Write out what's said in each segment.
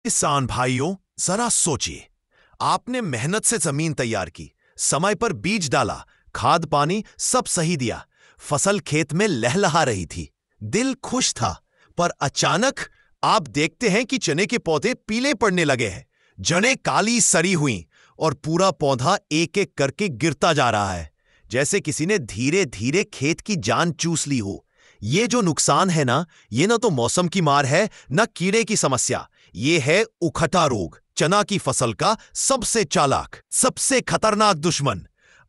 किसान भाइयों, जरा सोचिए। आपने मेहनत से जमीन तैयार की, समय पर बीज डाला, खाद पानी सब सही दिया, फसल खेत में लहलहा रही थी, दिल खुश था। पर अचानक आप देखते हैं कि चने के पौधे पीले पड़ने लगे हैं, जड़ें काली सड़ी हुई और पूरा पौधा एक एक करके गिरता जा रहा है, जैसे किसी ने धीरे धीरे खेत की जान चूस ली हो। ये जो नुकसान है ना, ये ना तो मौसम की मार है, ना कीड़े की समस्या। ये है उखटा रोग, चना की फसल का सबसे चालाक, सबसे खतरनाक दुश्मन।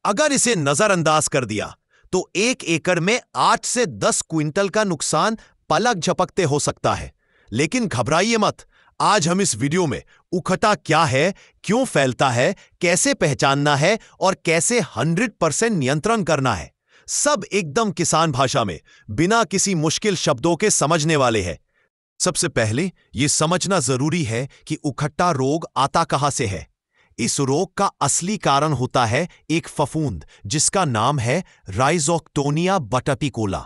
अगर इसे नजरअंदाज कर दिया तो 1 एकड़ में 8 से 10 क्विंटल का नुकसान पलक झपकते हो सकता है। लेकिन घबराइए मत, आज हम इस वीडियो में उखटा क्या है, क्यों फैलता है, कैसे पहचानना है और कैसे 100% नियंत्रण करना है, सब एकदम किसान भाषा में, बिना किसी मुश्किल शब्दों के समझने वाले हैं। सबसे पहले यह समझना जरूरी है कि उखट्टा रोग आता कहां से है। इस रोग का असली कारण होता है एक फफूंद जिसका नाम है राइजोक्टोनिया बटापिकोला।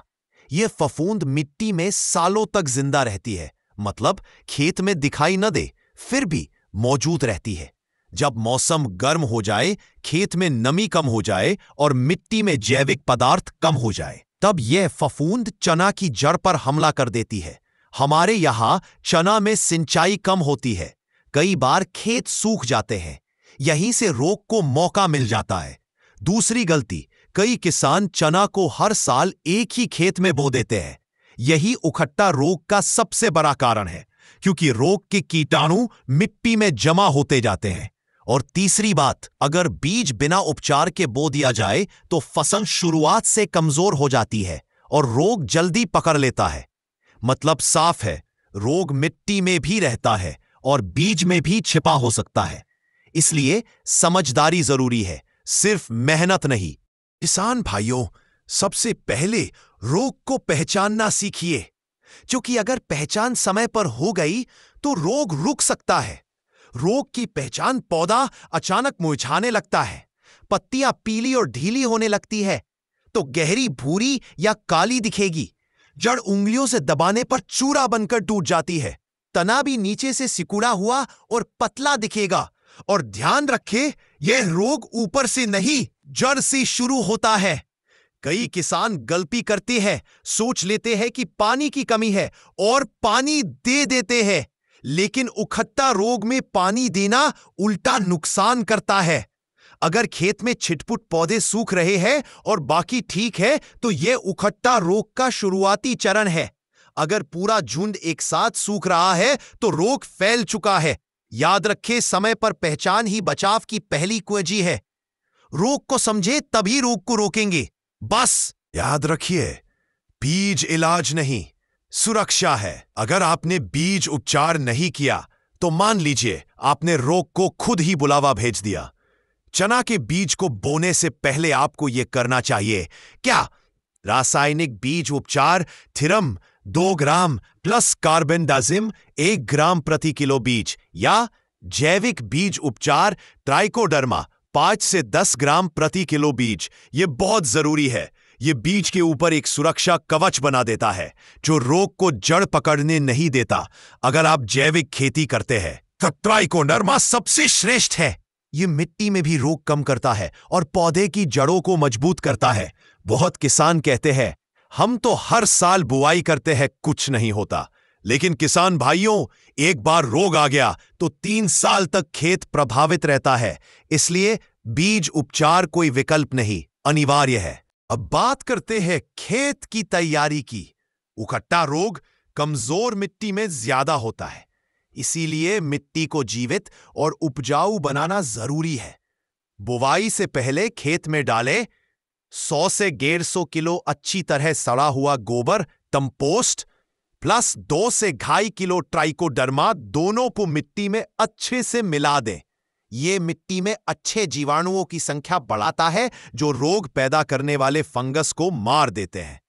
यह फफूंद मिट्टी में सालों तक जिंदा रहती है, मतलब खेत में दिखाई न दे, फिर भी मौजूद रहती है। जब मौसम गर्म हो जाए, खेत में नमी कम हो जाए और मिट्टी में जैविक पदार्थ कम हो जाए, तब यह फफूंद चना की जड़ पर हमला कर देती है। हमारे यहां चना में सिंचाई कम होती है, कई बार खेत सूख जाते हैं, यहीं से रोग को मौका मिल जाता है। दूसरी गलती, कई किसान चना को हर साल एक ही खेत में बो देते हैं। यही उखट्टा रोग का सबसे बड़ा कारण है, क्योंकि रोग के कीटाणु मिट्टी में जमा होते जाते हैं। और तीसरी बात, अगर बीज बिना उपचार के बो दिया जाए तो फसल शुरुआत से कमजोर हो जाती है और रोग जल्दी पकड़ लेता है। मतलब साफ है, रोग मिट्टी में भी रहता है और बीज में भी छिपा हो सकता है। इसलिए समझदारी जरूरी है, सिर्फ मेहनत नहीं। किसान भाइयों, सबसे पहले रोग को पहचानना सीखिए, क्योंकि अगर पहचान समय पर हो गई तो रोग रुक सकता है। रोग की पहचान, पौधा अचानक मुरझाने लगता है, पत्तियां पीली और ढीली होने लगती है तो गहरी भूरी या काली दिखेगी, जड़ उंगलियों से दबाने पर चूरा बनकर टूट जाती है, तना भी नीचे से सिकुड़ा हुआ और पतला दिखेगा। और ध्यान रखें, यह रोग ऊपर से नहीं, जड़ से शुरू होता है। कई किसान गलती करते हैं, सोच लेते हैं कि पानी की कमी है और पानी दे देते हैं, लेकिन उखट्टा रोग में पानी देना उल्टा नुकसान करता है। अगर खेत में छिटपुट पौधे सूख रहे हैं और बाकी ठीक है तो यह उखट्टा रोग का शुरुआती चरण है। अगर पूरा झुंड एक साथ सूख रहा है तो रोग फैल चुका है। याद रखें, समय पर पहचान ही बचाव की पहली कुंजी है। रोग को समझे तभी रोग को रोकेंगे। बस याद रखिए, बीज इलाज नहीं, सुरक्षा है। अगर आपने बीज उपचार नहीं किया तो मान लीजिए आपने रोग को खुद ही बुलावा भेज दिया। चना के बीज को बोने से पहले आपको यह करना चाहिए क्या? रासायनिक बीज उपचार थिरम 2 ग्राम प्लस कार्बेंडाजिम 1 ग्राम प्रति किलो बीज, या जैविक बीज उपचार ट्राइकोडर्मा 5 से 10 ग्राम प्रति किलो बीज। यह बहुत जरूरी है। यह बीज के ऊपर एक सुरक्षा कवच बना देता है जो रोग को जड़ पकड़ने नहीं देता। अगर आप जैविक खेती करते हैं तो ट्राइकोडर्मा सबसे श्रेष्ठ है। यह मिट्टी में भी रोग कम करता है और पौधे की जड़ों को मजबूत करता है। बहुत किसान कहते हैं, हम तो हर साल बुआई करते हैं, कुछ नहीं होता। लेकिन किसान भाइयों, एक बार रोग आ गया तो 3 साल तक खेत प्रभावित रहता है। इसलिए बीज उपचार कोई विकल्प नहीं, अनिवार्य है। अब बात करते हैं खेत की तैयारी की। उखट्टा रोग कमजोर मिट्टी में ज्यादा होता है, इसीलिए मिट्टी को जीवित और उपजाऊ बनाना जरूरी है। बुवाई से पहले खेत में डालें 100 से 150 किलो अच्छी तरह सड़ा हुआ गोबर कंपोस्ट प्लस 2 से 2.5 किलो ट्राइकोडर्मा, दोनों को मिट्टी में अच्छे से मिला दें। यह मिट्टी में अच्छे जीवाणुओं की संख्या बढ़ाता है जो रोग पैदा करने वाले फंगस को मार देते हैं।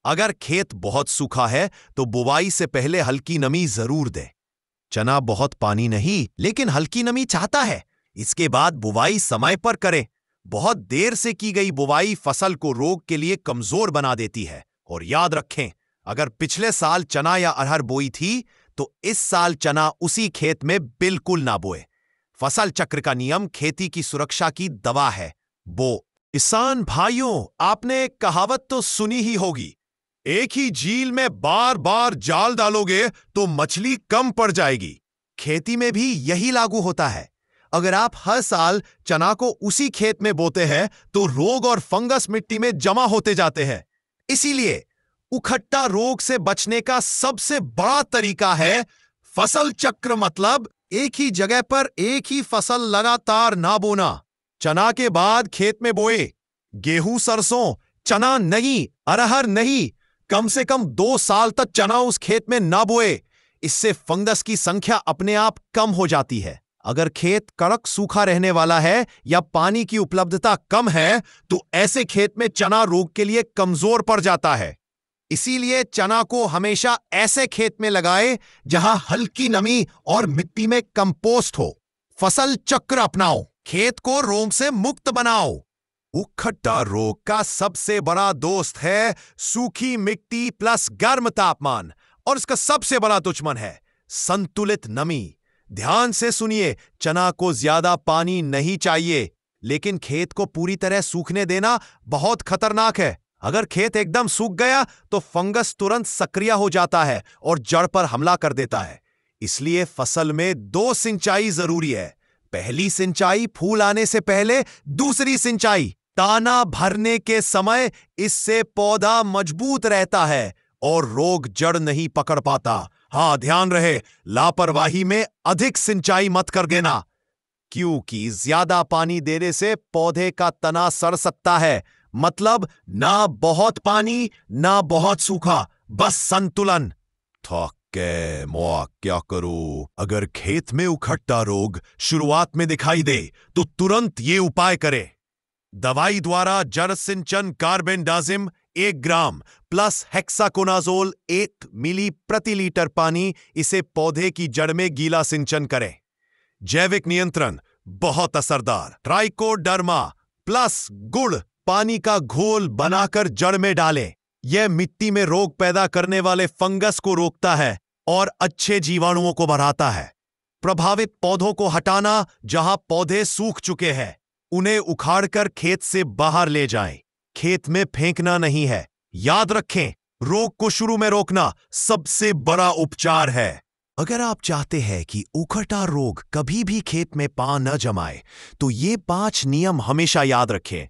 अगर खेत बहुत सूखा है तो बुवाई से पहले हल्की नमी जरूर दें। चना बहुत पानी नहीं लेकिन हल्की नमी चाहता है। इसके बाद बुवाई समय पर करें। बहुत देर से की गई बुवाई फसल को रोग के लिए कमजोर बना देती है। और याद रखें, अगर पिछले साल चना या अरहर बोई थी तो इस साल चना उसी खेत में बिल्कुल ना बोए। फसल चक्र का नियम खेती की सुरक्षा की दवा है। किसान भाइयों, आपने एक कहावत तो सुनी ही होगी, एक ही झील में बार बार जाल डालोगे तो मछली कम पड़ जाएगी। खेती में भी यही लागू होता है। अगर आप हर साल चना को उसी खेत में बोते हैं तो रोग और फंगस मिट्टी में जमा होते जाते हैं। इसीलिए उखट्टा रोग से बचने का सबसे बड़ा तरीका है फसल चक्र, मतलब एक ही जगह पर एक ही फसल लगातार ना बोना। चना के बाद खेत में बोए गेहूं, सरसों, चना नहीं, अरहर नहीं, कम से कम 2 साल तक चना उस खेत में ना बोए। इससे फंगस की संख्या अपने आप कम हो जाती है। अगर खेत कड़क सूखा रहने वाला है या पानी की उपलब्धता कम है तो ऐसे खेत में चना रोग के लिए कमजोर पड़ जाता है। इसीलिए चना को हमेशा ऐसे खेत में लगाएं जहां हल्की नमी और मिट्टी में कंपोस्ट हो। फसल चक्र अपनाओ, खेत को रोग से मुक्त बनाओ। उखट्टा रोग का सबसे बड़ा दोस्त है सूखी मिट्टी प्लस गर्म तापमान, और इसका सबसे बड़ा दुश्मन है संतुलित नमी। ध्यान से सुनिए, चना को ज्यादा पानी नहीं चाहिए, लेकिन खेत को पूरी तरह सूखने देना बहुत खतरनाक है। अगर खेत एकदम सूख गया तो फंगस तुरंत सक्रिय हो जाता है और जड़ पर हमला कर देता है। इसलिए फसल में 2 सिंचाई जरूरी है। पहली सिंचाई फूल आने से पहले, दूसरी सिंचाई ताना भरने के समय। इससे पौधा मजबूत रहता है और रोग जड़ नहीं पकड़ पाता। हाँ, ध्यान रहे, लापरवाही में अधिक सिंचाई मत कर देना, क्योंकि ज्यादा पानी देने से पौधे का तना सड़ सकता है। मतलब ना बहुत पानी ना बहुत सूखा, बस संतुलन। क्या करूं? अगर खेत में उखट्टा रोग शुरुआत में दिखाई दे तो तुरंत ये उपाय करें। दवाई द्वारा जड़ सिंचन कार्बेंडाजिम 1 ग्राम प्लस हेक्साकोनाजोल 1 मिली प्रति लीटर पानी, इसे पौधे की जड़ में गीला सिंचन करें। जैविक नियंत्रण बहुत असरदार, ट्राइकोडर्मा प्लस गुड़ पानी का घोल बनाकर जड़ में डालें। यह मिट्टी में रोग पैदा करने वाले फंगस को रोकता है और अच्छे जीवाणुओं को बढ़ाता है। प्रभावित पौधों को हटाना, जहां पौधे सूख चुके हैं उन्हें उखाड़कर खेत से बाहर ले जाएं। खेत में फेंकना नहीं है। याद रखें, रोग को शुरू में रोकना सबसे बड़ा उपचार है। अगर आप चाहते हैं कि उखट्टा रोग कभी भी खेत में पांव न जमाए तो ये 5 नियम हमेशा याद रखें।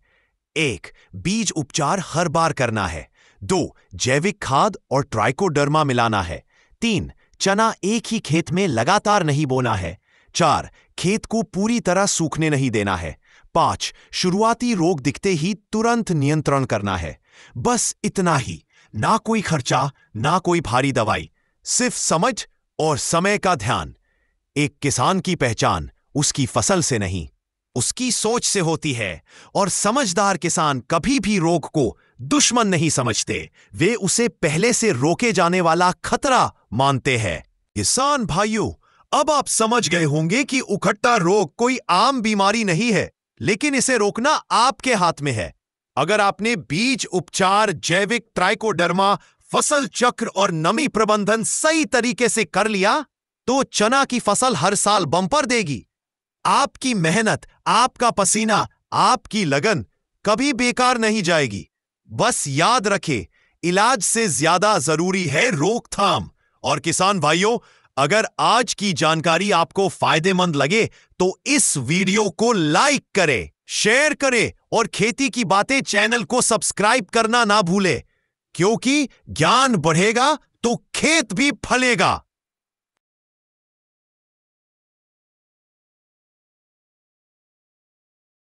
1. बीज उपचार हर बार करना है। 2. जैविक खाद और ट्राइकोडर्मा मिलाना है। 3. चना एक ही खेत में लगातार नहीं बोना है। 4. खेत को पूरी तरह सूखने नहीं देना है। 5. शुरुआती रोग दिखते ही तुरंत नियंत्रण करना है। बस इतना ही, ना कोई खर्चा, ना कोई भारी दवाई, सिर्फ समझ और समय का ध्यान। एक किसान की पहचान उसकी फसल से नहीं, उसकी सोच से होती है, और समझदार किसान कभी भी रोग को दुश्मन नहीं समझते, वे उसे पहले से रोके जाने वाला खतरा मानते हैं। किसान भाइयों, अब आप समझ गए होंगे कि उखट्टा रोग कोई आम बीमारी नहीं है, लेकिन इसे रोकना आपके हाथ में है। अगर आपने बीज उपचार, जैविक ट्राइकोडर्मा, फसल चक्र और नमी प्रबंधन सही तरीके से कर लिया तो चना की फसल हर साल बम्पर देगी। आपकी मेहनत, आपका पसीना, आपकी लगन कभी बेकार नहीं जाएगी। बस याद रखें, इलाज से ज्यादा जरूरी है रोकथाम। और किसान भाइयों, अगर आज की जानकारी आपको फायदेमंद लगे तो इस वीडियो को लाइक करें, शेयर करें और खेती की बातें चैनल को सब्सक्राइब करना ना भूलें, क्योंकि ज्ञान बढ़ेगा तो खेत भी फलेगा।